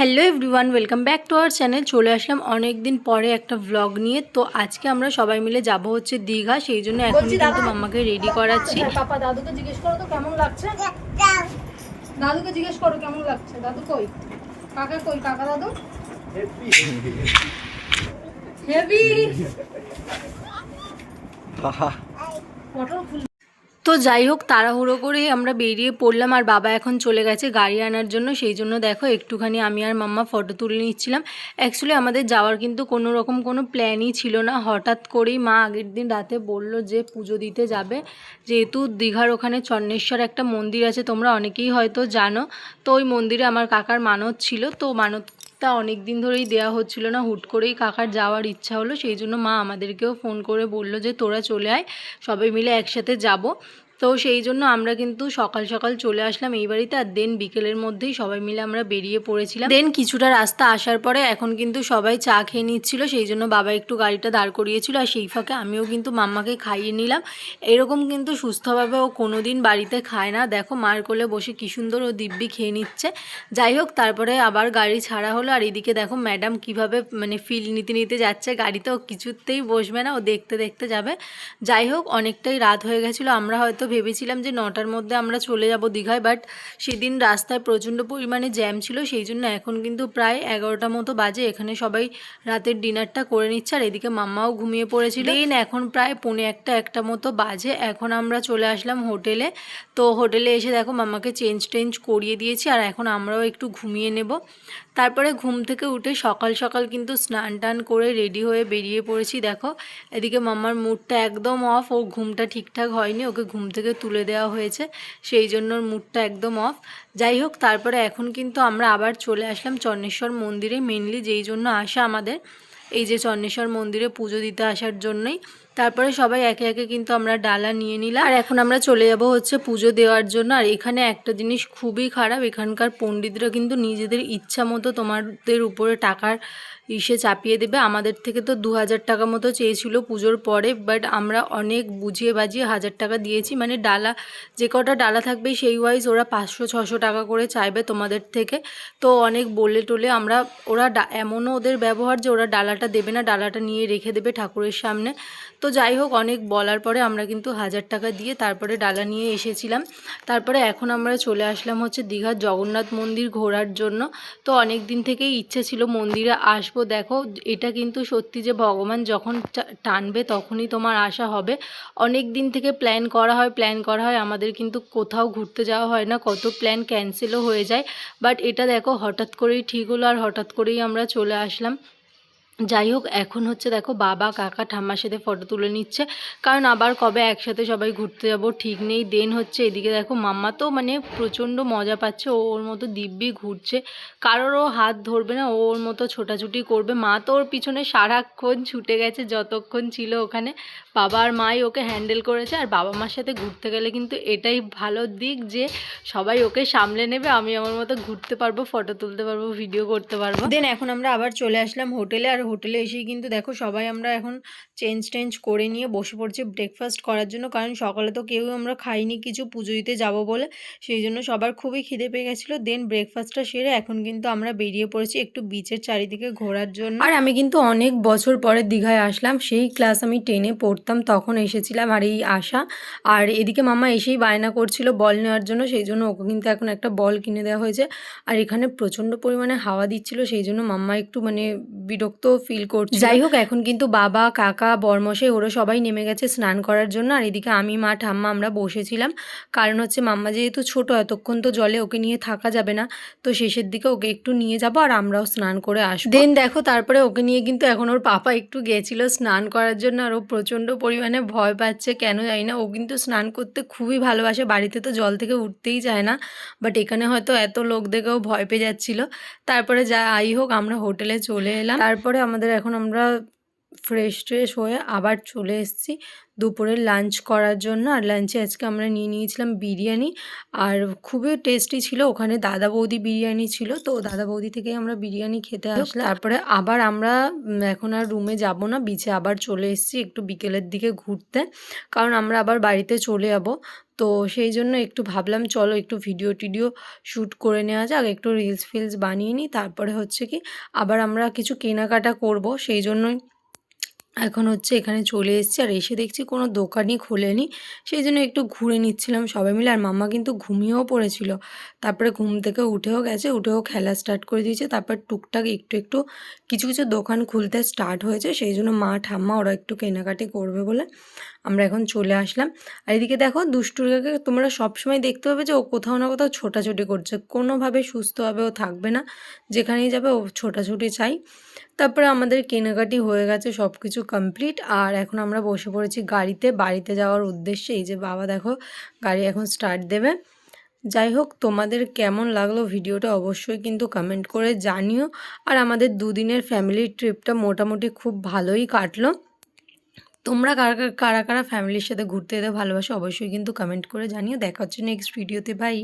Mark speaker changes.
Speaker 1: Hello everyone, welcome back to our channel. চলে আসলাম অনেক দিন পরে একটা ভ্লগ নিয়ে। তো আজকে আমরা সবাই মিলে যাব হচ্ছে দীঘা, সেই জন্য এখন কিন্তু মাম্মাকে রেডি করাচ্ছি।
Speaker 2: পাপা দাদুকে জিজ্ঞেস করো তো কেমন লাগছে। দাদুকে জিজ্ঞেস করো কেমন লাগছে। দাদু কই? কাকা কই? কাকা দাদু হেভি পটল ফুল।
Speaker 1: তো যাই হোক, তাড়াহুড়ো করেই আমরা বেরিয়ে পড়লাম, আর বাবা এখন চলে গেছে গাড়ি আনার জন্য। সেই জন্য দেখো একটুখানি আমি আর মাম্মা ফটো তুলে নিচ্ছিলাম। অ্যাকচুয়ালি আমাদের যাওয়ার কিন্তু কোনো রকম কোনো প্ল্যানই ছিল না। হঠাৎ করেই মা আগের দিন রাতে বলল যে পুজো দিতে যাবে, যেহেতু দীঘার ওখানে চন্নেশ্বর একটা মন্দির আছে, তোমরা অনেকেই হয়তো জানো। তো ওই মন্দিরে আমার কাকার মানত ছিল, তো মানতটা অনেক দিন ধরেই দেওয়া হচ্ছিল না। হুট করেই কাকার যাওয়ার ইচ্ছা হলো, সেই জন্য মা আমাদেরকেও ফোন করে বলল যে তোরা চলে আয়, সবাই মিলে একসাথে যাব। তো সেই জন্য আমরা কিন্তু সকাল সকাল চলে আসলাম এই বাড়িতে, আর দেন বিকেলের মধ্যেই সবাই মিলে আমরা বেরিয়ে পড়েছিলাম। দেন কিছুটা রাস্তা আসার পরে এখন কিন্তু সবাই চা খেয়ে নিচ্ছিল, সেই জন্য বাবা একটু গাড়িটা দাঁড় করিয়েছিল, আর সেই ফাঁকে আমিও কিন্তু মাম্মাকে খাইয়ে নিলাম। এরকম কিন্তু সুস্থভাবে ও কোনোদিন বাড়িতে খায় না। দেখো মার কোলে বসে কি সুন্দর ও দিব্যি খেয়ে নিচ্ছে। যাই হোক, তারপরে আবার গাড়ি ছাড়া হলো, আর এদিকে দেখো ম্যাডাম কিভাবে ফিল নিতে নিতে যাচ্ছে গাড়িতে। ও কিছুতেই বসবে না, ও দেখতে দেখতে যাবে। যাই হোক, অনেকটাই রাত হয়ে গেছিলো। আমরা হয়তো ভেবেছিলাম যে 9টার মধ্যে আমরা চলে যাব দীঘায়, বাট সেদিন রাস্তায় প্রচণ্ড পরিমাণে জ্যাম ছিল, সেই জন্য এখন কিন্তু প্রায় 11টা মতো বাজে। এখানে সবাই রাতের ডিনারটা করে নিচ্ছে, আর এদিকে মাম্মাও ঘুমিয়ে পড়েছিল। দেন এখন প্রায় 1:45-1টা মতো বাজে। এখন আমরা চলে আসলাম হোটেলে। তো হোটেলে এসে দেখো মাম্মাকে চেঞ্জ করিয়ে দিয়েছি, আর এখন আমরাও একটু ঘুমিয়ে নেব। তারপরে ঘুম থেকে উঠে সকাল সকাল কিন্তু স্নান টান করে রেডি হয়ে বেরিয়ে পড়েছি। দেখো এদিকে মাম্মার মুডটা একদম অফ, ও ঘুমটা ঠিকঠাক হয়নি, ওকে ঘুম থেকে তুলে দেওয়া হয়েছে, সেই জন্য ওর মুডটা একদম অফ। যাই হোক, তারপরে এখন কিন্তু আমরা আবার চলে আসলাম চন্নেশ্বর মন্দিরে, মেনলি যেই জন্য আসা আমাদের, এই যে চন্নেশ্বর মন্দিরে পুজো দিতে আসার জন্যই। তারপরে সবাই একে একে কিন্তু আমরা ডালা নিয়ে নিলাম, আর এখন আমরা চলে যাব হচ্ছে পুজো দেওয়ার জন্য। আর এখানে একটা জিনিস খুবই খারাপ, এখানকার পণ্ডিতরা কিন্তু নিজেদের ইচ্ছা মতো তোমাদের উপরে টাকার চাপিয়ে দেবে। আমাদের থেকে তো 2000 টাকা মতো চেয়েছিল পুজোর পরে, বাট আমরা অনেক বুঝিয়ে বাজিয়ে 1000 টাকা দিয়েছি। ডালা, যে কটা ডালা থাকবে সেই ওয়াইজ ওরা 500-600 টাকা করে চাইবে তোমাদের থেকে। তো অনেক বলে টলে আমরা, ওরা এমনও ওদের ব্যবহার যে ওরা ডালাটা দেবে না, ডালাটা নিয়ে রেখে দেবে ঠাকুরের সামনে। তো যাই হোক, অনেক বলার পরে আমরা কিন্তু 1000 টাকা দিয়ে তারপরে ডালা নিয়ে এসেছিলাম। তারপরে এখন আমরা চলে আসলাম হচ্ছে দীঘার জগন্নাথ মন্দির ঘোরার জন্য। তো অনেক দিন থেকেই ইচ্ছে ছিল মন্দিরে আসবো। দেখো এটা কিন্তু সত্যি যে ভগবান যখন টানবে তখনই তোমার আসা হবে। অনেক দিন থেকে প্ল্যান করা হয়, আমাদের কিন্তু কোথাও ঘুরতে যাওয়া হয় না, কত প্ল্যান ক্যান্সেলও হয়ে যায়। বাট এটা দেখো হঠাৎ করেই ঠিক হলো, আর হঠাৎ করেই আমরা চলে আসলাম। যাই হোক, এখন হচ্ছে দেখো বাবা কাকা ঠাম্মার সাথে ফটো তুলে নিচ্ছে, কারণ আবার কবে একসাথে সবাই ঘুরতে যাব ঠিক নেই। দেন হচ্ছে এদিকে দেখো মাম্মা তো প্রচণ্ড মজা পাচ্ছে, ওর মতো দিব্যি ঘুরছে, কারোরও হাত ধরবে না, ওর মতো ছোটাছুটি করবে। মা তো ওর পিছনে সারাক্ষণ ছুটে গেছে যতক্ষণ ছিল ওখানে, বাবা আর মাই ওকে হ্যান্ডেল করেছে। আর বাবা মার সাথে ঘুরতে গেলে কিন্তু এটাই ভালো দিক যে সবাই ওকে সামলে নেবে, আমি আমার মতো ঘুরতে পারবো, ফটো তুলতে পারবো, ভিডিও করতে পারবো। দেন এখন আমরা আবার চলে আসলাম হোটেলে, আর হোটেলে এসেই কিন্তু দেখো সবাই আমরা এখন চেঞ্জ করে নিয়ে বসে পড়ছি ব্রেকফাস্ট করার জন্য, কারণ সকালে তো কেউ আমরা খাইনি কিছু, পুজো দিতে যাবো বলে, সেই জন্য সবার খুবই খিদে পেয়ে গেছিলো। দেন ব্রেকফাস্টটা সেরে এখন কিন্তু আমরা বেরিয়ে পড়েছি একটু বিচের চারিদিকে ঘোরার জন্য। আর আমি কিন্তু অনেক বছর পরে দীঘায় আসলাম, সেই ক্লাস আমি 10-এ পড়তাম তখন এসেছিলাম, আর এই আসা। আর এদিকে মামা এসেই বায়না করছিল বল নেওয়ার জন্য, সেই জন্য ওকে কিন্তু এখন একটা বল কিনে দেওয়া হয়েছে। আর এখানে প্রচণ্ড পরিমাণে হাওয়া দিচ্ছিল, সেই জন্য মাম্মা একটু বিরক্ত ফিল করছে। যাই হোক, এখন কিন্তু বাবা কাকা বরমশাই ওরা সবাই নেমে গেছে স্নান করার জন্য, আর এদিকে আমি মা ঠাম্মা আমরা বসেছিলাম, কারণ হচ্ছে মাম্মা যেহেতু ছোট এতক্ষণ তো জলে ওকে নিয়ে থাকা যাবে না, তো শেষের দিকে ওকে একটু নিয়ে যাবো আর আমরাও স্নান করে আসবো। দেন দেখো তারপরে ওকে নিয়ে কিন্তু এখন ওর পাপা একটু গেছিলো স্নান করার জন্য, আর ও প্রচণ্ড পরিমাণে ভয় পাচ্ছে কেন জানি না। ও কিন্তু স্নান করতে খুবই ভালোবাসে, বাড়িতে তো জল থেকে উঠতেই চায় না, বাট এখানে হয়তো এত লোক দেখেও ভয় পেয়ে যাচ্ছিলো। তারপরে যাই হোক আমরা হোটেলে চলে এলাম। তারপরে আমরা ফ্রেশ হয়ে আবার চলে এসেছি দুপুরের লাঞ্চ করার জন্য। আর লাঞ্চে আজকে আমরা নিয়ে নিয়েছিলাম বিরিয়ানি, আর খুবই টেস্টি ছিল। ওখানে দাদা বৌদি বিরিয়ানি ছিল, তো দাদা বৌদি থেকেই আমরা বিরিয়ানি খেতে আসলাম। তারপরে আবার আমরা এখন আর রুমে যাব না, বিচে আবার চলে এসেছি একটু বিকেলের দিকে ঘুরতে, কারণ আমরা আবার বাড়িতে চলে যাব। তো সেই জন্য একটু ভাবলাম চলো একটু ভিডিও শ্যুট করে নেওয়া যাক, একটু রিলস ফিলস বানিয়ে নিই। তারপরে হচ্ছে কি আবার আমরা কিছু কেনাকাটা করব, সেই জন্যই এখন হচ্ছে এখানে চলে এসেছি। আর এসে দেখছি কোনো দোকানই খোলেনি, সেই জন্য একটু ঘুরে নিচ্ছিলাম সবাই মিলে। আর মাম্মা কিন্তু ঘুমিয়েও পড়েছিল, তারপরে ঘুম থেকে উঠেও গেছে, উঠেও খেলা স্টার্ট করে দিয়েছে। তারপর টুকটাক একটু কিছু দোকান খুলতে স্টার্ট হয়েছে, সেই জন্য মা ঠাম্মা ওরা একটু কেনাকাটি করবে বলে আমরা এখন চলে আসলাম। আর এদিকে দেখো দুষ্টুর্গাকে তোমরা সবসময় দেখতে পাবে যে ও কোথাও না কোথাও ছোটাছুটি করছে, কোনোভাবে সুস্থভাবে ও থাকবে না, যেখানেই যাবে ও ছোটাছুটি চাই। তারপরে আমাদের কেনাকাটি হয়ে গেছে, সব কিছু কমপ্লিট। আর এখন আমরা বসে পড়েছি বাড়িতে যাওয়ার উদ্দেশ্যে। এই যে বাবা দেখো গাড়ি এখন স্টার্ট দেবে। যাই হোক, তোমাদের কেমন লাগলো ভিডিওটা অবশ্যই কিন্তু কমেন্ট করে জানিও। আর আমাদের দুদিনের ফ্যামিলি ট্রিপটা মোটামুটি খুব ভালোই কাটলো। তোমরা কারা কারা ফ্যামিলির সাথে ঘুরতে যেতে ভালোবাসো অবশ্যই কিন্তু কমেন্ট করে জানিও। দেখা হচ্ছে নেক্সট ভিডিওতে, বাই।